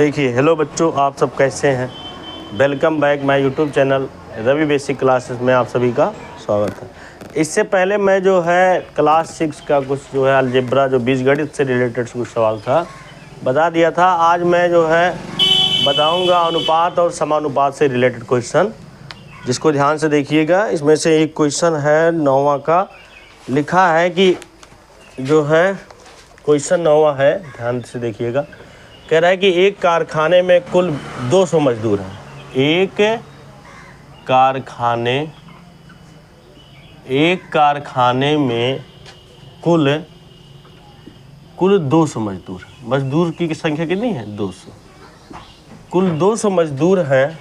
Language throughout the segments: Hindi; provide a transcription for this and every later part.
देखिए, हेलो बच्चों, आप सब कैसे हैं। Welcome back my YouTube channel Ravi basic classes में आप सभी का स्वागत है। इससे पहले मैं जो है क्लास 6 का कुछ जो है अलजेब्रा जो बीजगणित से रिलेटेड कुछ सवाल था बता दिया था। आज मैं जो है बताऊंगा अनुपात और समानुपात से रिलेटेड क्वेश्चन, जिसको ध्यान से देखिएगा। इसमें से एक क्वेश्चन है 9वां का, लिखा है कि जो है क्वेश्चन 9वां है, ध्यान से देखिएगा। कह रहा है कि एक कारखाने में कुल 200 मजदूर हैं। एक कारखाने में कुल 200 मजदूर। मजदूर की संख्या कितनी है? 200। कुल 200 मजदूर हैं,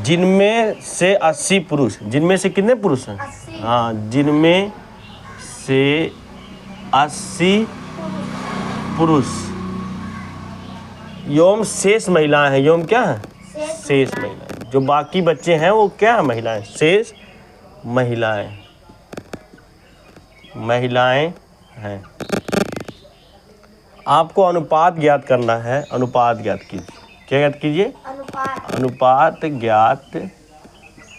जिनमें से 80 पुरुष। जिनमें से कितने पुरुष हैं? हाँ, जिनमें से 80 पुरुष एवं शेष महिलाएं हैं। एवं क्या है? शेष महिलाएं। जो बाकी बच्चे हैं वो क्या है? महिलाएं। शेष महिलाएं हैं। आपको अनुपात ज्ञात करना है। अनुपात ज्ञात कीजिए। क्या ज्ञात कीजिए? अनुपात ज्ञात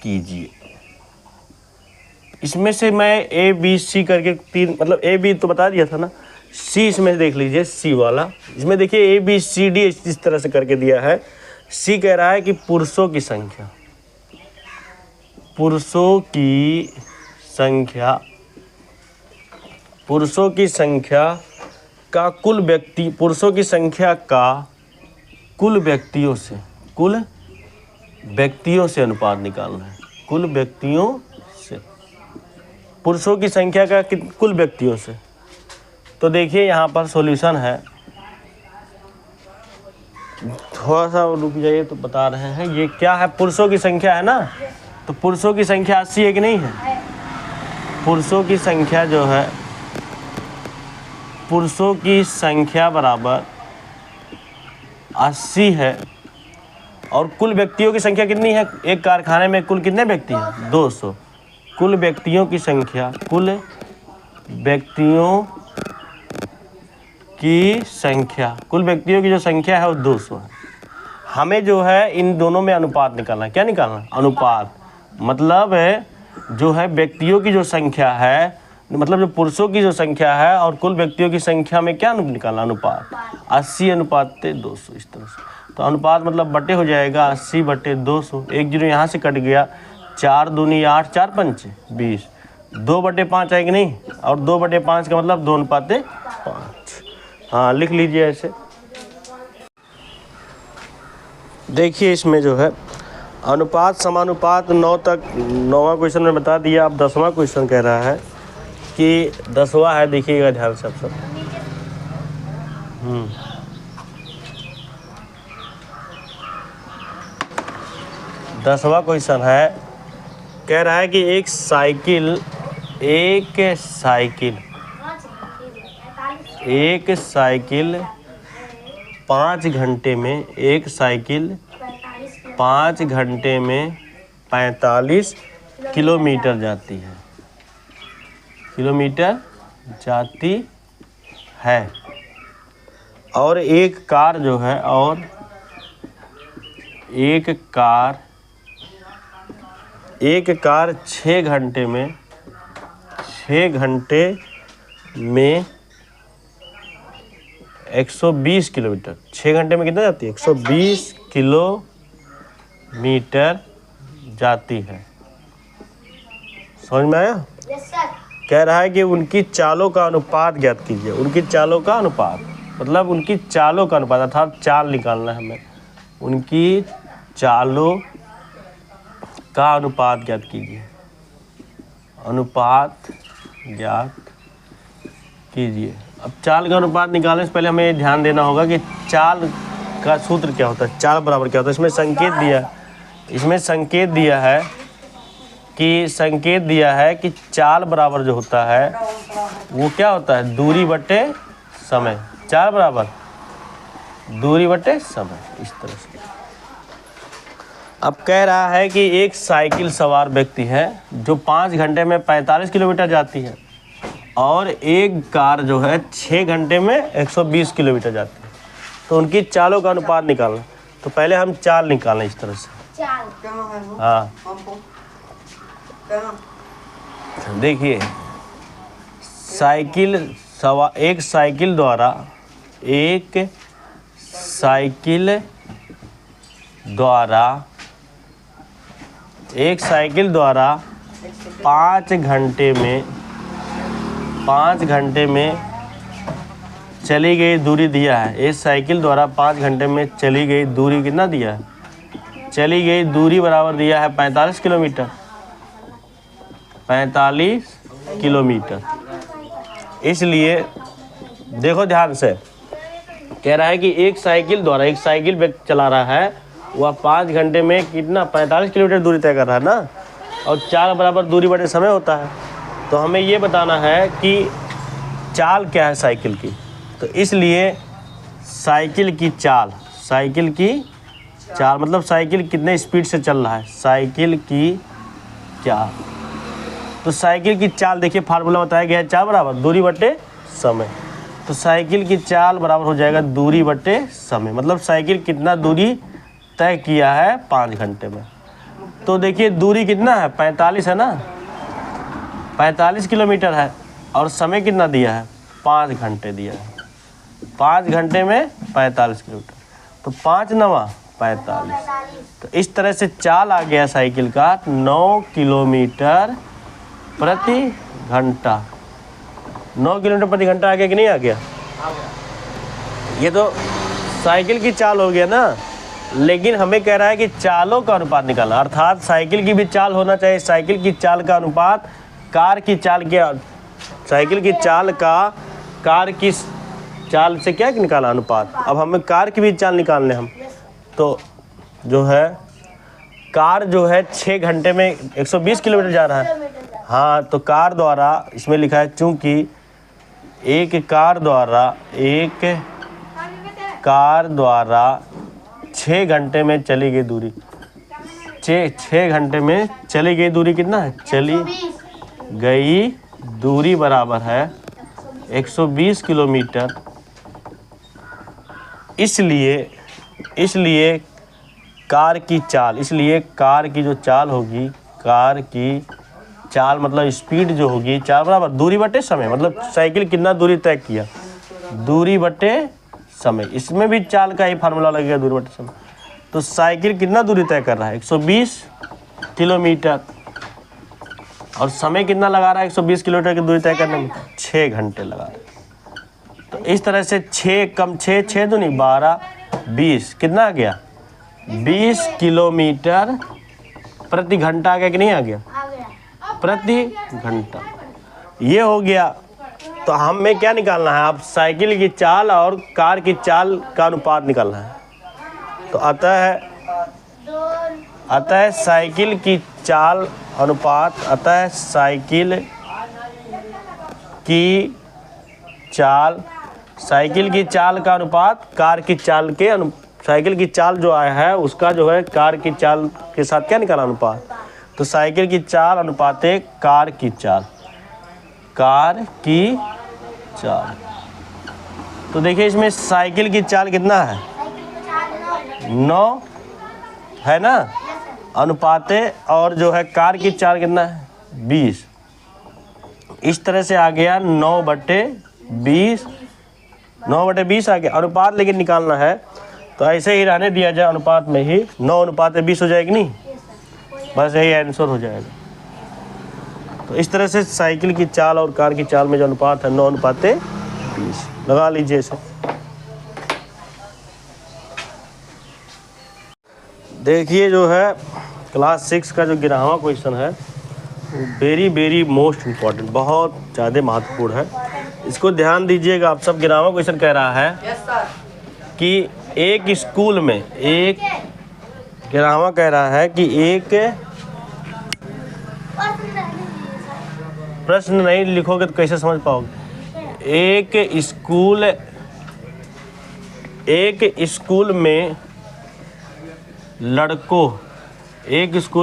कीजिए। इसमें से मैं ए बी सी करके तीन, मतलब ए बी तो बता दिया था ना, सी इसमें देख लीजिए, सी वाला। इसमें देखिए ए बी सी डी इस तरह से करके दिया है। सी कह रहा है कि पुरुषों की संख्या का कुल व्यक्तियों से अनुपात निकालना है। कुल व्यक्तियों से, पुरुषों की संख्या का कुल व्यक्तियों से। तो देखिए यहाँ पर सॉल्यूशन है, थोड़ा सा रुक जाइए तो बता रहे हैं। ये क्या है? पुरुषों की संख्या है ना, तो पुरुषों की संख्या 80 है कि नहीं है? पुरुषों की संख्या जो है, पुरुषों की संख्या बराबर 80 है। और कुल व्यक्तियों की संख्या कितनी है? एक कारखाने में कुल कितने व्यक्ति हैं? 200। कुल व्यक्तियों की जो संख्या है वो 200 है। हमें जो है इन दोनों में अनुपात निकालना है। क्या निकालना? अनुपात। मतलब जो है व्यक्तियों की जो संख्या है, मतलब जो पुरुषों की जो संख्या है और कुल व्यक्तियों की संख्या में क्या निकालना? अनुपात। 80 अनुपात 200, इस तरह से। तो अनुपात मतलब बटे हो जाएगा 80/200। एक जीरो यहाँ से कट गया। 4 दूनी 8, 4 पंच 20। 2/5 है कि नहीं? और 2/5 का मतलब 2:5। हाँ, लिख लीजिए ऐसे। देखिए इसमें जो है अनुपात समानुपात 9 तक 9वां क्वेश्चन में बता दिया। अब 10वां क्वेश्चन कह रहा है कि 10वां है, देखिएगा ध्यान से आप सब। 10वां क्वेश्चन है, कह रहा है कि एक साइकिल 5 घंटे में 45 किलोमीटर जाती है। और एक कार जो है, एक कार 6 घंटे में 120 किलोमीटर। 6 घंटे में कितना जाती है? 120 किलोमीटर जाती है। समझ में आया? Yes sir. कह रहा है कि उनकी चालों का अनुपात ज्ञात कीजिए। उनकी चालों का अनुपात मतलब उनकी चालों का अनुपात, अर्थात चाल निकालना है हमें। उनकी चालों का अनुपात ज्ञात कीजिए। अनुपात ज्ञात कीजिए। अब चाल का अनुपात निकालने से पहले हमें ये ध्यान देना होगा कि चाल का सूत्र क्या होता है, चाल बराबर क्या होता है। इसमें संकेत दिया है कि चाल बराबर जो होता है वो क्या होता है? दूरी बटे समय। चाल बराबर दूरी बटे समय, इस तरह से। अब कह रहा है कि एक साइकिल सवार व्यक्ति है जो 5 घंटे में 45 किलोमीटर जाती है, और एक कार जो है 6 घंटे में 120 किलोमीटर जाती है। तो उनकी चालों का अनुपात निकालना। तो पहले हम चाल निकालें इस तरह से। हाँ देखिए, एक साइकिल द्वारा 5 घंटे में चली गई दूरी दिया है। एक साइकिल द्वारा 5 घंटे में चली गई दूरी कितना दिया है? चली गई दूरी बराबर दिया है 45 किलोमीटर। 45 किलोमीटर। इसलिए देखो ध्यान से, कह रहा है कि एक साइकिल व्यक्ति चला रहा है, वह 5 घंटे में कितना 45 किलोमीटर दूरी तय कर रहा है ना, और चाल बराबर दूरी बटे समय होता है। तो हमें ये बताना है कि चाल क्या है साइकिल की। तो इसलिए साइकिल की चाल मतलब साइकिल कितने स्पीड से चल रहा है, साइकिल की चाल। तो साइकिल की चाल देखिए, फार्मूला बताया गया है, चाल बराबर दूरी बटे समय। तो साइकिल की चाल बराबर हो जाएगा दूरी बटे समय। मतलब साइकिल कितना दूरी तय किया है 5 घंटे में। तो देखिए दूरी कितना है, 45 है ना, 45 किलोमीटर है, और समय कितना दिया है, 5 घंटे दिया है। 5 घंटे में 45 किलोमीटर, तो 5 नवा 45। तो इस तरह से चाल आ गया साइकिल का 9 किलोमीटर प्रति घंटा। 9 किलोमीटर प्रति घंटा आ गया कि नहीं आ गया? ये तो साइकिल की चाल हो गया ना। लेकिन हमें कह रहा है कि चालों का अनुपात निकालना, अर्थात साइकिल की भी चाल होना चाहिए। साइकिल की चाल का अनुपात कार की चाल के, साइकिल की चाल का कार की चाल से क्या निकाला अनुपात। अब हमें कार की भी चाल निकालने हम, तो जो है कार जो है 6 घंटे में 120 किलोमीटर जा रहा है। हाँ, तो कार द्वारा इसमें लिखा है, चूंकि एक कार द्वारा 6 घंटे में चली गई दूरी, 6 घंटे में चली गई दूरी कितना है, चली गई दूरी बराबर है 120 किलोमीटर। इसलिए कार की की जो चाल होगी, कार की चाल मतलब स्पीड जो होगी, चाल बराबर दूरी बटे समय। मतलब साइकिल कितना दूरी तय किया, दूरी बटे समय। इसमें भी चाल का ही फार्मूला लगेगा, दूरी बटे समय। तो साइकिल कितना दूरी तय कर रहा है, 120 किलोमीटर, और समय कितना लगा रहा है 120 किलोमीटर की दूरी तय करने में, 6 घंटे लगा रहा है। तो इस तरह से 6 कम 6 दूनी 12, 20 कितना आ गया, 20 किलोमीटर प्रति घंटा आ गया कि नहीं आ गया, प्रति घंटा। ये हो गया। तो हमें क्या निकालना है, अब साइकिल की चाल और कार की चाल का अनुपात निकालना है। तो अतः साइकिल की चाल अनुपात, साइकिल की चाल का अनुपात कार की चाल के साइकिल की चाल जो आया है उसका जो है कार की चाल के साथ क्या निकाला अनुपात। तो साइकिल की चाल अनुपात कार की चाल। तो देखिए इसमें साइकिल की चाल कितना है, 9 है ना, अनुपात, और जो है कार की चाल कितना है, 20। इस तरह से आ गया 9/20 आ गया अनुपात। लेकिन निकालना है तो ऐसे ही रहने दिया जाए, अनुपात में ही 9:20 हो जाएगी नहीं, बस यही आंसर हो जाएगा। तो इस तरह से साइकिल की चाल और कार की चाल में जो अनुपात है 9:20 लगा लीजिए इसे। देखिए जो है क्लास 6 का जो 11वां क्वेश्चन है, वेरी मोस्ट इम्पॉर्टेंट, बहुत ज़्यादा महत्वपूर्ण है। इसको ध्यान दीजिएगा आप सब। 11वां क्वेश्चन कह रहा है कि एक स्कूल में, 11वां कह रहा है कि एक प्रश्न नहीं लिखोगे तो कैसे समझ पाओगे। एक स्कूल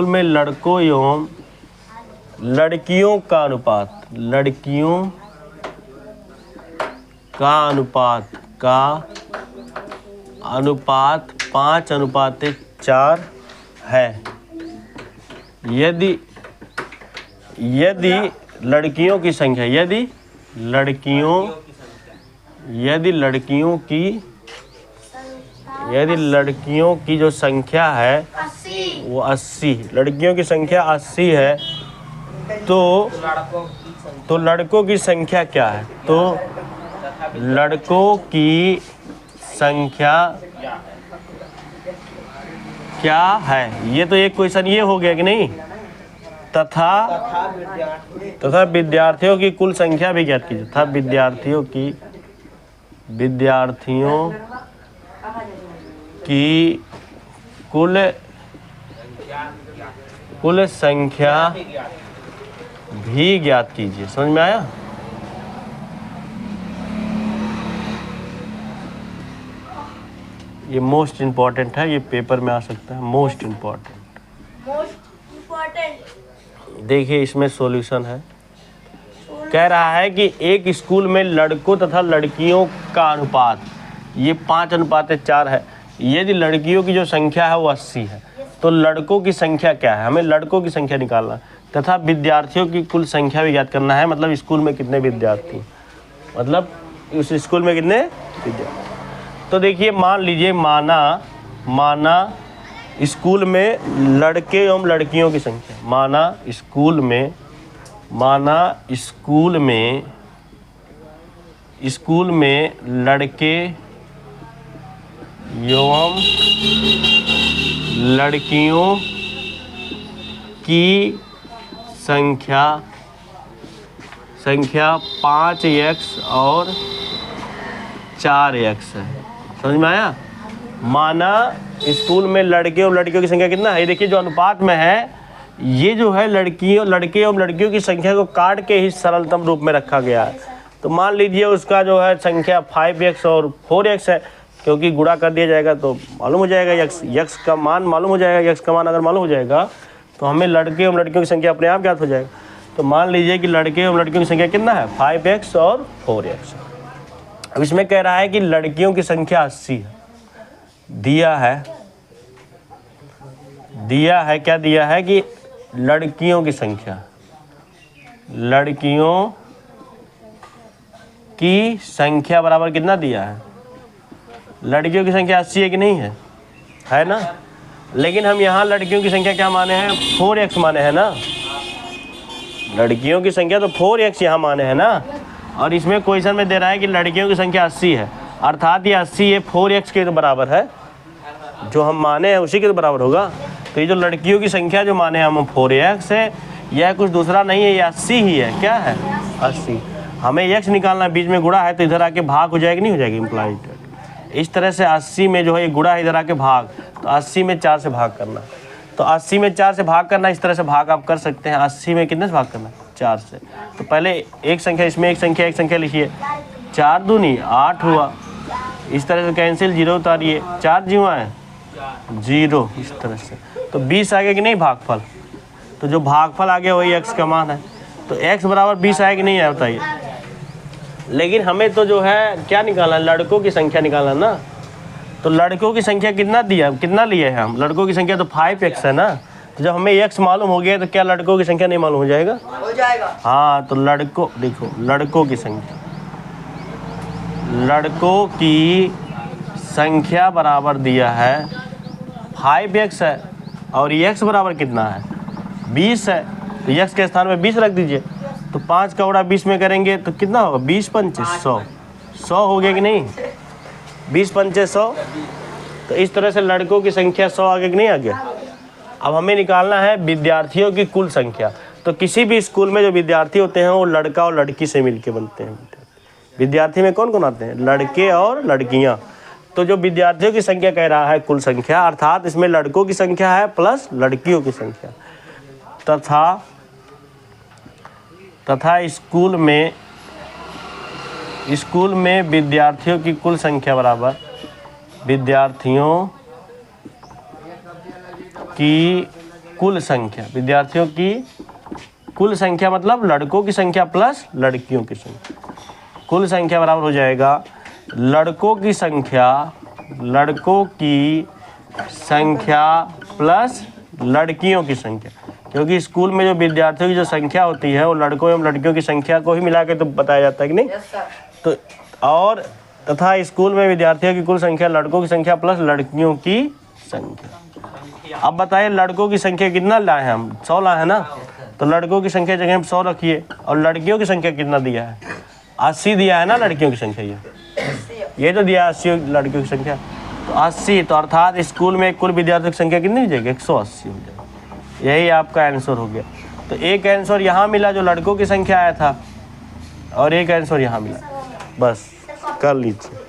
में लड़कों एवं लड़कियों का अनुपात का अनुपात 5:4 है। यदि लड़कियों की संख्या, यदि लड़कियों की जो संख्या है वो 80, लड़कियों की संख्या 80 है, तो लड़कों की संख्या क्या है? तो लड़कों की संख्या क्या है? ये तो एक क्वेश्चन ये हो गया कि नहीं। तथा विद्यार्थियों की कुल संख्या भी ज्ञात कीजिए। तथा विद्यार्थियों की कुल संख्या भी ज्ञात कीजिए। समझ में आया? ये मोस्ट इम्पॉर्टेंट है, ये पेपर में आ सकता है। मोस्ट इम्पॉर्टेंट देखिए, इसमें सॉल्यूशन है। कह रहा है कि एक स्कूल में लड़कों तथा लड़कियों का अनुपात ये 5:4 है। यदि लड़कियों की जो संख्या है वो 80 है, तो लड़कों की संख्या क्या है? हमें लड़कों की संख्या निकालना है। तथा विद्यार्थियों की कुल संख्या भी ज्ञात करना है। मतलब स्कूल में कितने विद्यार्थी, मतलब उस स्कूल में कितने विद्यार्थी। तो देखिए, मान लीजिए, माना स्कूल में लड़के एवं लड़कियों की संख्या, माना स्कूल में लड़के एवं लड़कियों की संख्या 5x और 4x है। समझ में आया? माना स्कूल में लड़के और लड़कियों की संख्या कितना है? ये देखिए, जो अनुपात में है ये जो है लड़के एवं लड़कियों की संख्या को काट के ही सरलतम रूप में रखा गया है। तो मान लीजिए उसका जो है संख्या 5x और 4x है, क्योंकि गुणा कर दिया जाएगा तो मालूम हो जाएगा यक्स का मान मालूम हो जाएगा। यक्स का मान अगर मालूम हो जाएगा तो हमें लड़के एवं लड़कियों की संख्या अपने आप ज्ञात हो जाएगा। तो मान लीजिए कि लड़के एवं लड़कियों की संख्या कितना है? 5x और 4x। अब इसमें कह रहा है कि लड़कियों की संख्या 80 है। दिया है क्या दिया है कि लड़कियों की संख्या बराबर कितना दिया है? लड़कियों की संख्या 80 है कि नहीं है? है ना? लेकिन हम यहाँ लड़कियों की संख्या क्या माने हैं? 4x माने हैं ना। लड़कियों की संख्या तो 4x यहाँ माने हैं ना। और इसमें क्वेश्चन में दे रहा है कि लड़कियों की संख्या 80 है, अर्थात ये 80 ये 4x के बराबर है। जो हम माने हैं उसी के बराबर होगा। तो ये जो लड़कियों की संख्या जो माने हम 4x है, यह कुछ दूसरा नहीं है, ये 80 ही है। क्या है? 80। हमें x निकालना, बीच में गुणा है तो इधर आके भाग हो जाएगी, नहीं हो जाएगी इम्प्लाइड। इस तरह से 80 में जो है ये गुणा है, इधर आके भाग, तो 80 में 4 से भाग करना। तो 80 में 4 से भाग करना, इस तरह से भाग आप कर सकते हैं। 80 में कितने से भाग करना? 4 से। तो पहले एक संख्या, इसमें एक संख्या लिखिए। 4 दूनी 8 हुआ। इस तरह से कैंसिल, 0 उतारिए, 4 जीरो है 0, इस तरह से। तो 20 आगे कि नहीं भागफल? तो जो भागफल आ गया वही x का मान है। तो x बराबर 20 आया कि नहीं आया बताइए? लेकिन हमें तो जो है क्या निकालना है? लड़कों की संख्या निकालना ना। तो लड़कों की संख्या कितना लिए हैं हम? लड़कों की संख्या तो 5x है ना। तो जब हमें x मालूम हो गया तो क्या लड़कों की संख्या नहीं मालूम हो जाएगा? हो जाएगा। हाँ, तो लड़कों की संख्या बराबर दिया है 5x है, और x बराबर कितना है? 20 है। तो x के स्थान में 20 रख दीजिए। तो 5 का गुणा 20 में करेंगे तो कितना होगा? 20 पंचे 100। 100 हो गया कि नहीं? 20 पंचे 100। तो इस तरह से लड़कों की संख्या 100 आगे कि नहीं आ गया? अब हमें निकालना है विद्यार्थियों की कुल संख्या। तो किसी भी स्कूल में जो विद्यार्थी होते हैं वो लड़का और लड़की से मिलके बनते हैं। विद्यार्थी में कौन कौन आते हैं? लड़के और लड़कियां। तो जो विद्यार्थियों की संख्या कह रहा है कुल संख्या, अर्थात इसमें लड़कों की संख्या है प्लस लड़कियों की संख्या। तथा स्कूल में विद्यार्थियों की कुल संख्या बराबर विद्यार्थियों की कुल संख्या मतलब लड़कों की संख्या प्लस लड़कियों की संख्या। कुल संख्या बराबर हो जाएगा लड़कों की संख्या लड़कों की संख्या प्लस लड़कियों की संख्या, क्योंकि स्कूल में जो विद्यार्थियों की जो संख्या होती है वो लड़कों एवं लड़कियों की संख्या को ही मिला के तो बताया जाता है कि नहीं। तो और तथा स्कूल में विद्यार्थियों की कुल संख्या लड़कों की संख्या प्लस लड़कियों की संख्या। अब बताइए लड़कों की संख्या कितना लाए हैं हम, 100 लाए हैं ना, तो लड़कों की संख्या जगह हम 100 रखिए, और लड़कियों की संख्या कितना दिया है, 80 दिया है ना लड़कियों की संख्या, ये तो दिया 80 लड़कियों की संख्या, तो 80, तो अर्थात स्कूल में कुल विद्यार्थियों की संख्या कितनी हो जाएगी, 180 हो जाएगी। यही आपका आंसर हो गया। तो एक आंसर यहाँ मिला जो लड़कों की संख्या आया था, और एक आंसर यहाँ मिला, बस कर लीजिए।